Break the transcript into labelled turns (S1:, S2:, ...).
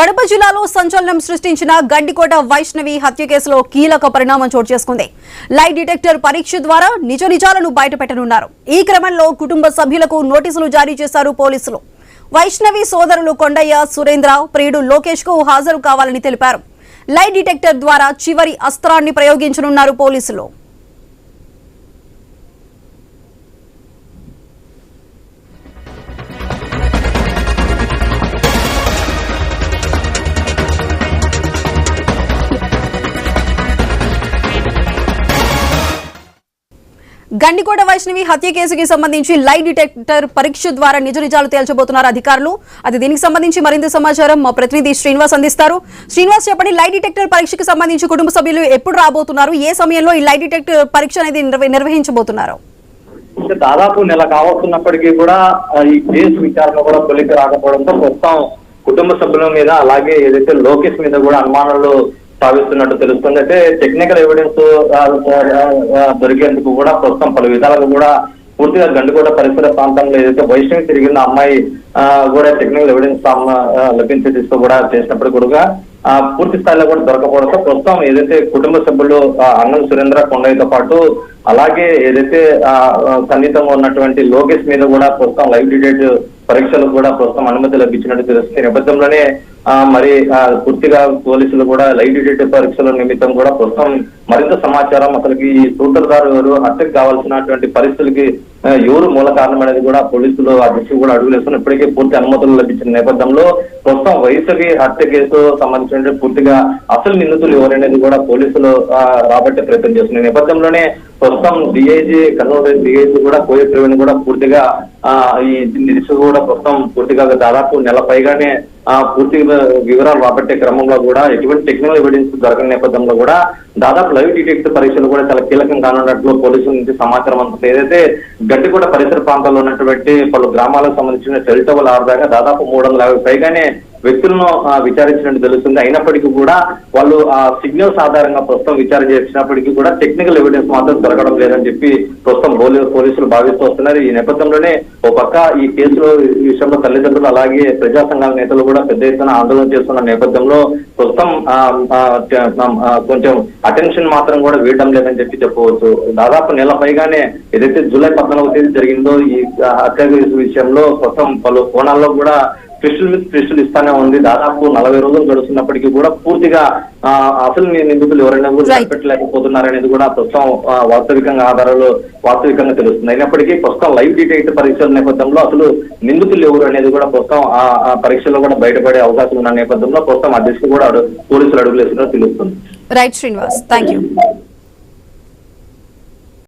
S1: కడప జిల్లాలో సంచలనం సృష్టించిన గండికోట వైష్ణవి హత్య కేసులో కీలక పరిణామం చోటు చేసుకుంది. లై డిటెక్టర్ పరీక్ష ద్వారా నిజాలను బయటపెట్టనున్నారు. ఈ క్రమంలో కుటుంబ సభ్యులకు నోటీసులు జారీ చేశారు పోలీసులు. వైష్ణవి సోదరులు కొండయ్య, సురేంద్ర, ప్రియుడు లోకేష్ కు హాజరు కావాలని తెలిపారు. లై డిటెక్టర్ ద్వారా చివరి అస్త్రాన్ని ప్రయోగించనున్నారు పోలీసులు. గండికోట వైష్ణవి హత్య కేసుకి సంబంధించి లై డిటెక్టర్ పరీక్ష ద్వారా నిజాలు తేల్చబోతున్నారు అధికారులు. దీనికి సంబంధించి మరింత సమాచారం మా ప్రతినిధి శ్రీనివాస్ అందిస్తారు. శ్రీనివాస్, చెప్పండి, లై డిటెక్టర్ పరీక్షకి సంబంధించి కుటుంబ సభ్యులు ఎప్పుడు రాబోతున్నారు? ఏ సమయంలో ఈ లై డిటెక్టర్ పరీక్ష అనేది నిర్వహించబోతున్నారు?
S2: దాదాపు నెల కావస్తున్నప్పటికీ కూడా ఈ కేసు విచారణ కూడా కొలికి రాకపోవడంతో మొత్తం కుటుంబ సభ్యుల మీద, అలాగే ఏదైతే లోకేష్ మీద కూడా అనుమానాలు సాగిస్తున్నట్టు తెలుస్తుంది. అయితే టెక్నికల్ ఎవిడెన్స్ దొరికేందుకు కూడా ప్రస్తుతం పలు విధాలుగా కూడా పూర్తిగా గండికోట పరిసర ప్రాంతంలో ఏదైతే వైష్ణవి తిరిగిన అమ్మాయి కూడా టెక్నికల్ ఎవిడెన్స్ లభించే దిశగా కూడా చేసినప్పుడు కూడా పూర్తి స్థాయిలో కూడా దొరకపోవడంతో ప్రస్తుతం ఏదైతే కుటుంబ సభ్యులు అన్నం సురేంద్ర, కొండయ్యతో పాటు అలాగే ఏదైతే సన్నిహితంగా ఉన్నటువంటి లోకేష్ మీద కూడా ప్రస్తుతం లైవ్ డిటెక్ట్ పరీక్షలకు కూడా ప్రస్తుతం అనుమతి లభించినట్టు తెలుస్తుంది. నేపథ్యంలోనే మరి పూర్తిగా పోలీసులు కూడా లైవ్ డిటెక్టివ్ పరీక్షల నిమిత్తం కూడా ప్రస్తుతం మరింత సమాచారం, అసలుకి ఈ సూత్రధారు ఎవరు, హత్యకు కావాల్సినటువంటి పరిస్థితులకి ఎవరు మూల కారణం అనేది కూడా పోలీసులు ఆ దిశ కూడా అడుగులేస్తున్నారు. ఇప్పటికే పూర్తి అనుమతులు లభించిన నేపథ్యంలో ప్రస్తుతం వైష్ణవి హత్య కేసు సంబంధించిన పూర్తిగా అసలు నిందితులు ఎవరనేది కూడా పోలీసులు రాబట్టే ప్రయత్నం చేస్తున్న నేపథ్యంలోనే ప్రస్తుతం డిఐజీ కర్నూలు డిఐజీ కూడా కోయ ప్రవీణ్ కూడా పూర్తిగా ఈ దిశ కూడా ప్రస్తుతం పూర్తిగా దాదాపు నెల పైగానే పూర్తి వివరాలు రాబట్టే క్రమంలో కూడా ఎటువంటి టెక్నికల్ ఎవిడెన్స్ దొరకని నేపథ్యంలో కూడా దాదాపు లైవ్ డిటెక్టర్ పరీక్షలు కూడా చాలా కీలకం కానున్నట్లు పోలీసుల నుంచి సమాచారం అందుతుంది. ఏదైతే గండికోట పరిసర ప్రాంతాల్లో ఉన్నటువంటి పలు గ్రామాలకు సంబంధించిన సెల్ టవర్ ఆధారంగా దాదాపు 350 పైగానే వ్యక్తులను విచారించినట్టు తెలుస్తుంది. అయినప్పటికీ కూడా వాళ్ళు ఆ సిగ్నల్స్ ఆధారంగా ప్రస్తుతం విచారణ చేసినప్పటికీ కూడా టెక్నికల్ ఎవిడెన్స్ మాత్రం దొరకడం లేదని చెప్పి ప్రస్తుతం పోలీసులు భావిస్తూ వస్తున్నారు. ఈ నేపథ్యంలోనే ఓ పక్క ఈ కేసులో విషయంలో తల్లిదండ్రులు అలాగే ప్రజా సంఘాల నేతలు కూడా పెద్ద ఎత్తున ఆందోళన చేస్తున్న నేపథ్యంలో ప్రస్తుతం కొంచెం అటెన్షన్ మాత్రం కూడా వేయడం లేదని చెప్పవచ్చు. దాదాపు నెల పైగానే ఏదైతే జూలై 14వ తేదీ జరిగిందో ఈ హత్య విషయంలో ప్రస్తుతం పలు కోణాల్లో కూడా ట్విస్టులు ఇస్తానే ఉంది. దాదాపు 40 రోజులు గడుస్తున్నప్పటికీ కూడా పూర్తిగా అసలు నిందితులు ఎవరైనా కూడా కనిపెట్టలేకపోతున్నారనేది కూడా ప్రస్తుతం వాస్తవికంగా తెలుస్తుంది. అయినప్పటికీ ప్రస్తుతం లైవ్ డిటెక్టర్ పరీక్షల నేపథ్యంలో అసలు నిందితులు ఎవరు అనేది కూడా ప్రస్తుతం ఆ పరీక్షలో కూడా బయటపడే అవకాశం ఉన్న నేపథ్యంలో ప్రస్తుతం ఆ దిశకు కూడా పోలీసులు అడుగులేసినట్టు తెలుస్తుంది.
S1: Right Srinivas, thank you.